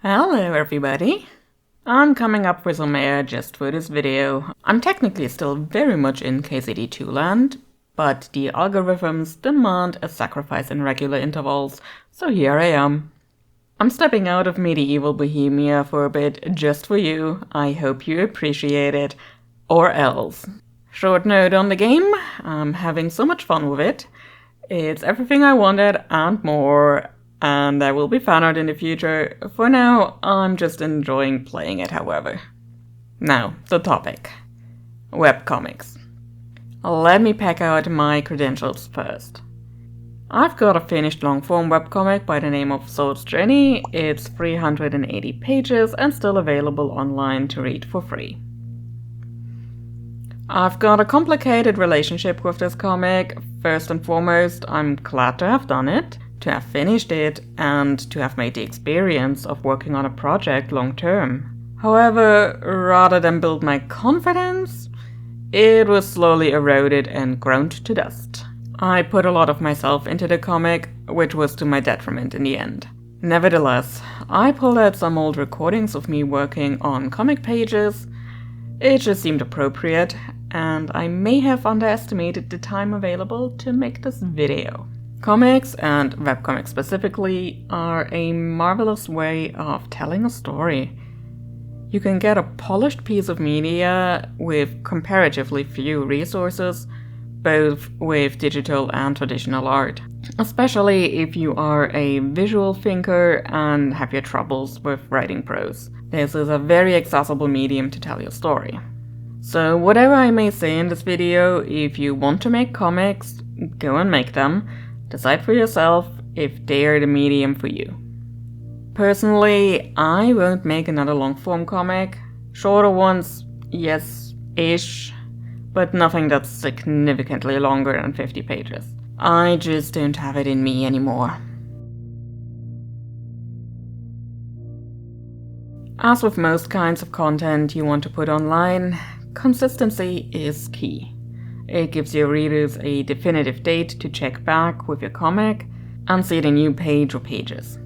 Hello everybody! I'm coming up with some air just for this video. I'm technically still very much in KCD2 land, but the algorithms demand a sacrifice in regular intervals, so here I am. I'm stepping out of medieval Bohemia for a bit just for you. I hope you appreciate it. Or else. Short note on the game, I'm having so much fun with it. It's everything I wanted and more. And there will be fan art in the future. For now, I'm just enjoying playing it, however. Now, the topic. Webcomics. Let me pack out my credentials first. I've got a finished long-form webcomic by the name of Soul's Journey. It's 380 pages and still available online to read for free. I've got a complicated relationship with this comic. First and foremost, I'm glad to have done it, to have finished it, and to have made the experience of working on a project long term. However, rather than build my confidence, it was slowly eroded and ground to dust. I put a lot of myself into the comic, which was to my detriment in the end. Nevertheless, I pulled out some old recordings of me working on comic pages. It just seemed appropriate, and I may have underestimated the time available to make this video. Comics, and webcomics specifically, are a marvelous way of telling a story. You can get a polished piece of media with comparatively few resources, both with digital and traditional art. Especially if you are a visual thinker and have your troubles with writing prose. This is a very accessible medium to tell your story. So whatever I may say in this video, if you want to make comics, go and make them. Decide for yourself if they are the medium for you. Personally, I won't make another long-form comic. Shorter ones, yes-ish, but nothing that's significantly longer than 50 pages. I just don't have it in me anymore. As with most kinds of content you want to put online, consistency is key. It gives your readers a definitive date to check back with your comic and see the new page or pages.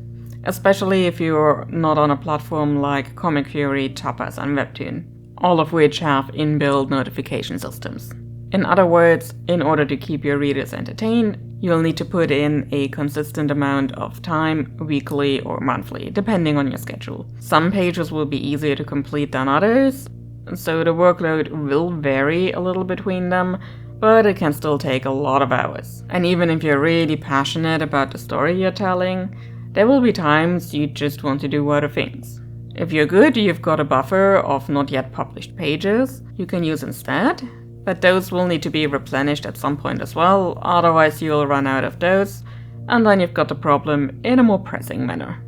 Especially if you're not on a platform like Comic Fury, Tapas and Webtoon, all of which have inbuilt notification systems. In other words, in order to keep your readers entertained, you'll need to put in a consistent amount of time, weekly or monthly, depending on your schedule. Some pages will be easier to complete than others, so the workload will vary a little between them, but it can still take a lot of hours. And even if you're really passionate about the story you're telling, there will be times you just want to do other things. If you're good, you've got a buffer of not yet published pages you can use instead, but those will need to be replenished at some point as well, otherwise you'll run out of those, and then you've got the problem in a more pressing manner.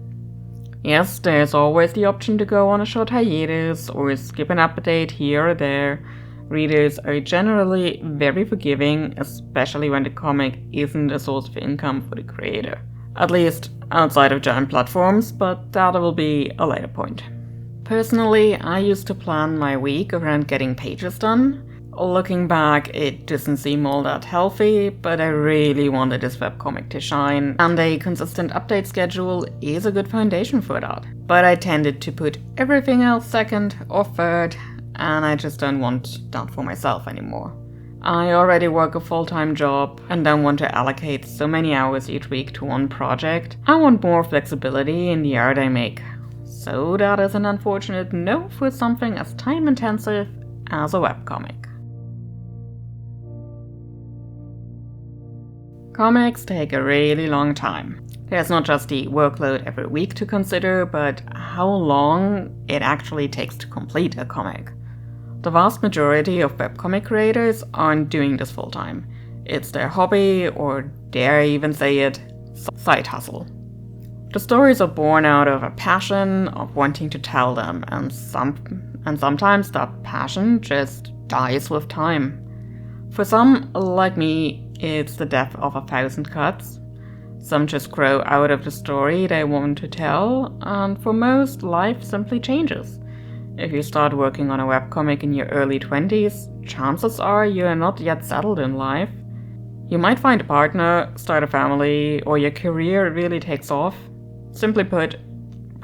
Yes, there's always the option to go on a short hiatus or skip an update here or there. Readers are generally very forgiving, especially when the comic isn't a source of income for the creator. At least outside of giant platforms, but that will be a later point. Personally, I used to plan my week around getting pages done. Looking back, it doesn't seem all that healthy, but I really wanted this webcomic to shine, and a consistent update schedule is a good foundation for that. But I tended to put everything else second or third, and I just don't want that for myself anymore. I already work a full-time job and don't want to allocate so many hours each week to one project. I want more flexibility in the art I make. So that is an unfortunate no for something as time-intensive as a webcomic. Comics take a really long time. There's not just the workload every week to consider, but how long it actually takes to complete a comic. The vast majority of webcomic creators aren't doing this full time. It's their hobby, or dare I even say it, side hustle. The stories are born out of a passion of wanting to tell them, and sometimes that passion just dies with time. For some, like me, it's the death of 1,000 cuts. Some just grow out of the story they want to tell, and for most, life simply changes. If you start working on a webcomic in your early 20s, chances are you are not yet settled in life. You might find a partner, start a family, or your career really takes off. Simply put,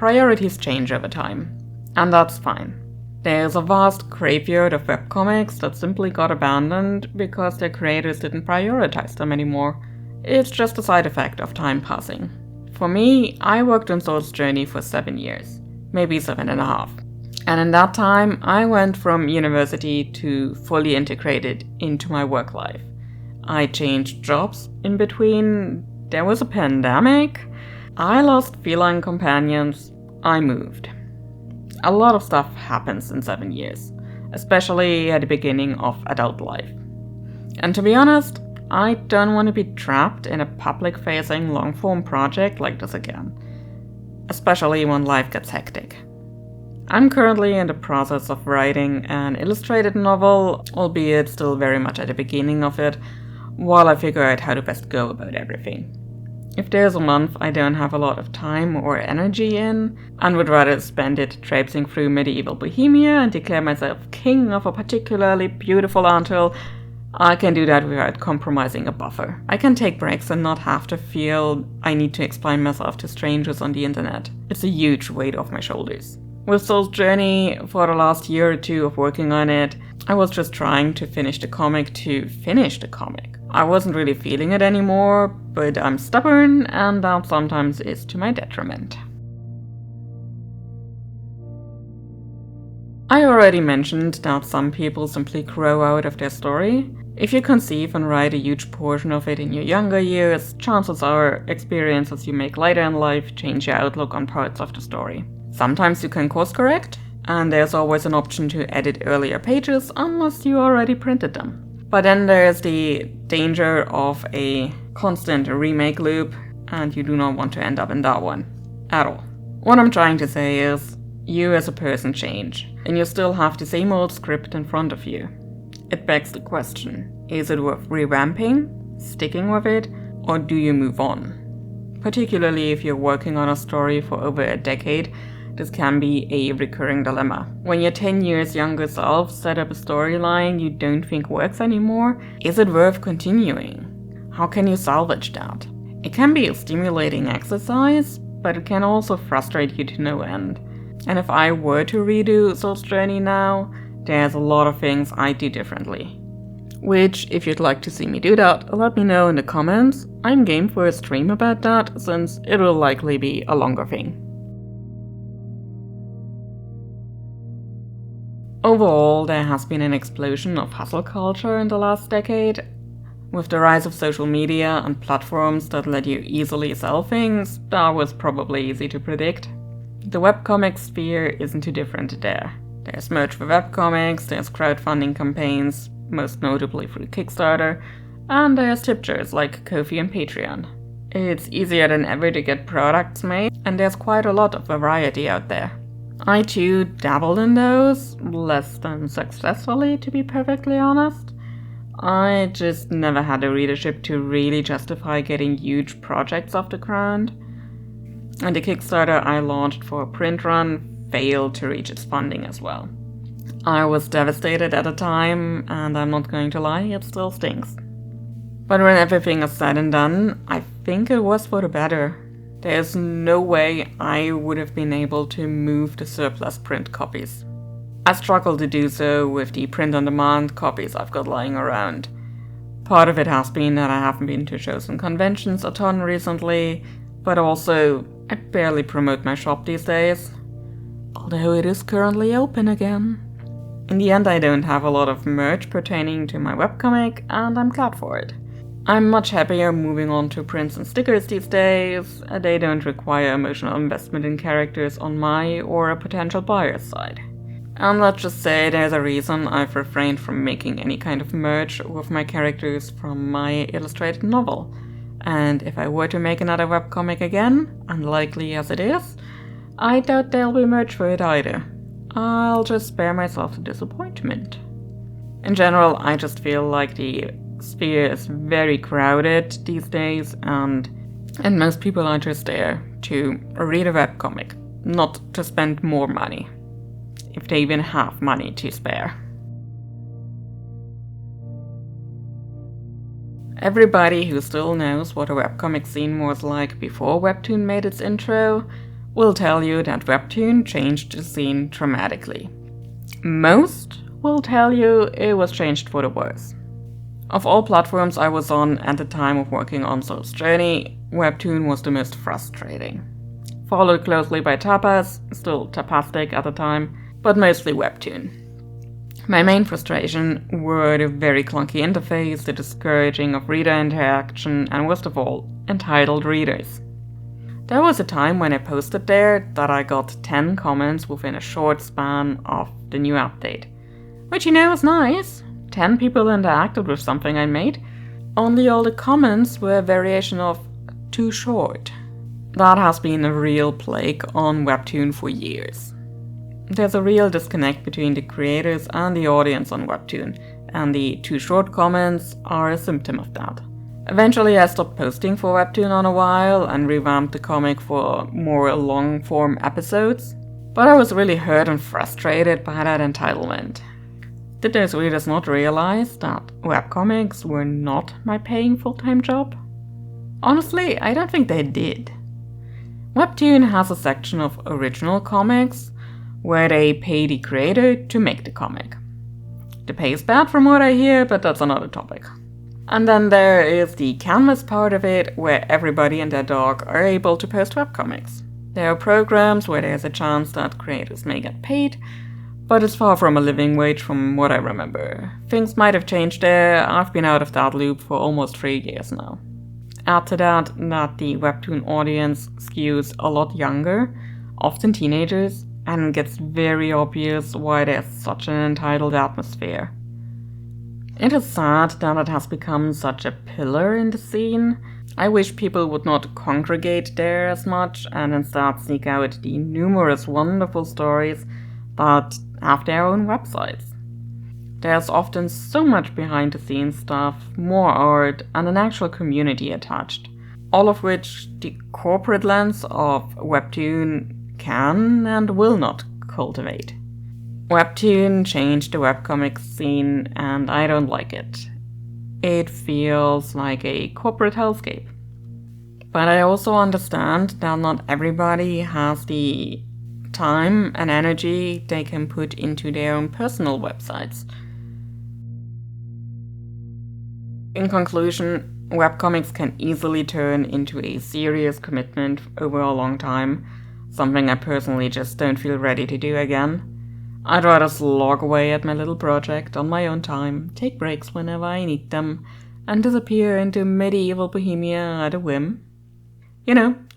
priorities change over time, and that's fine. There's a vast graveyard of webcomics that simply got abandoned because their creators didn't prioritize them anymore. It's just a side effect of time passing. For me, I worked on Soul's Journey for 7 years, maybe 7.5. And in that time, I went from university to fully integrated into my work life. I changed jobs in between, there was a pandemic, I lost feline companions, I moved. A lot of stuff happens in 7 years, especially at the beginning of adult life. And to be honest, I don't want to be trapped in a public-facing long-form project like this again, especially when life gets hectic. I'm currently in the process of writing an illustrated novel, albeit still very much at the beginning of it, while I figure out how to best go about everything. If there's a month I don't have a lot of time or energy in, and would rather spend it traipsing through medieval Bohemia and declare myself king of a particularly beautiful anthill, I can do that without compromising a buffer. I can take breaks and not have to feel I need to explain myself to strangers on the internet. It's a huge weight off my shoulders. With Soul's Journey, for the last year or two of working on it, I was just trying to finish the comic to finish the comic. I wasn't really feeling it anymore, but I'm stubborn, and that sometimes is to my detriment. I already mentioned that some people simply grow out of their story. If you conceive and write a huge portion of it in your younger years, chances are experiences you make later in life change your outlook on parts of the story. Sometimes you can course correct, and there's always an option to edit earlier pages unless you already printed them. But then there's the danger of a constant remake loop, and you do not want to end up in that one at all. What I'm trying to say is, you as a person change, and you still have the same old script in front of you. It begs the question, is it worth revamping, sticking with it, or do you move on? Particularly if you're working on a story for over a decade, this can be a recurring dilemma. When your 10 years younger self set up a storyline you don't think works anymore, is it worth continuing? How can you salvage that? It can be a stimulating exercise, but it can also frustrate you to no end. And if I were to redo Soul's Journey now, there's a lot of things I'd do differently. Which, if you'd like to see me do that, let me know in the comments. I'm game for a stream about that, since it will likely be a longer thing. Overall, there has been an explosion of hustle culture in the last decade. With the rise of social media and platforms that let you easily sell things, that was probably easy to predict. The webcomic sphere isn't too different there. There's merch for webcomics, there's crowdfunding campaigns, most notably through Kickstarter, and there's tipsters like Ko-fi and Patreon. It's easier than ever to get products made, and there's quite a lot of variety out there. I too dabbled in those, less than successfully to be perfectly honest. I just never had the readership to really justify getting huge projects off the ground. And the Kickstarter I launched for a print run failed to reach its funding as well. I was devastated at the time, and I'm not going to lie, it still stings. But when everything is said and done, I think it was for the better. There's no way I would have been able to move the surplus print copies. I struggle to do so with the print-on-demand copies I've got lying around. Part of it has been that I haven't been to shows and conventions a ton recently, but also I barely promote my shop these days, although it is currently open again. In the end, I don't have a lot of merch pertaining to my webcomic, and I'm glad for it. I'm much happier moving on to prints and stickers these days. They don't require emotional investment in characters on my or a potential buyer's side. And let's just say there's a reason I've refrained from making any kind of merch with my characters from my illustrated novel. And if I were to make another webcomic again, unlikely as it is, I doubt there'll be merch for it either. I'll just spare myself the disappointment. In general, I just feel like the sphere is very crowded these days, and most people are just there to read a webcomic, not to spend more money, if they even have money to spare. Everybody who still knows what a webcomic scene was like before Webtoon made its intro will tell you that Webtoon changed the scene dramatically. Most will tell you it was changed for the worse. Of all platforms I was on at the time of working on Soul's Journey, Webtoon was the most frustrating. Followed closely by Tapas, still Tapastic at the time, but mostly Webtoon. My main frustration were the very clunky interface, the discouraging of reader interaction, and worst of all, entitled readers. There was a time when I posted there that I got 10 comments within a short span of the new update. Which is nice. 10 people interacted with something I made. Only all the comments were a variation of too short. That has been a real plague on Webtoon for years. There's a real disconnect between the creators and the audience on Webtoon, and the too short comments are a symptom of that. Eventually I stopped posting for Webtoon on a while and revamped the comic for more long-form episodes, but I was really hurt and frustrated by that entitlement. Did those readers not realize that webcomics were not my paying full-time job? Honestly, I don't think they did. Webtoon has a section of original comics where they pay the creator to make the comic. The pay is bad from what I hear, but that's another topic. And then there is the canvas part of it, where everybody and their dog are able to post webcomics. There are programs where there's a chance that creators may get paid, but it's far from a living wage from what I remember. Things might have changed there. I've been out of that loop for almost 3 years now. Add to that the Webtoon audience skews a lot younger, often teenagers, and it gets very obvious why there's such an entitled atmosphere. It is sad that it has become such a pillar in the scene. I wish people would not congregate there as much and instead seek out the numerous wonderful stories that have their own websites. There's often so much behind the scenes stuff, more art, and an actual community attached, all of which the corporate lens of Webtoon can and will not cultivate. Webtoon changed the webcomic scene and I don't like it. It feels like a corporate hellscape. But I also understand that not everybody has the time and energy they can put into their own personal websites. In conclusion, webcomics can easily turn into a serious commitment over a long time, something I personally just don't feel ready to do again. I'd rather slog away at my little project on my own time, take breaks whenever I need them, and disappear into medieval Bohemia at a whim.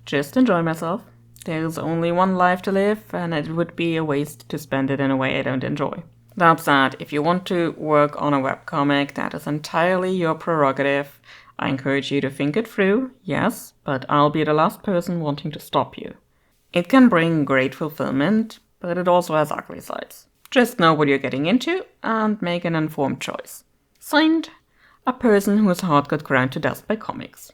Just enjoy myself. There's only one life to live, and it would be a waste to spend it in a way I don't enjoy. That said, if you want to work on a webcomic, that is entirely your prerogative. I encourage you to think it through, yes, but I'll be the last person wanting to stop you. It can bring great fulfillment, but it also has ugly sides. Just know what you're getting into and make an informed choice. Signed, a person whose heart got ground to dust by comics.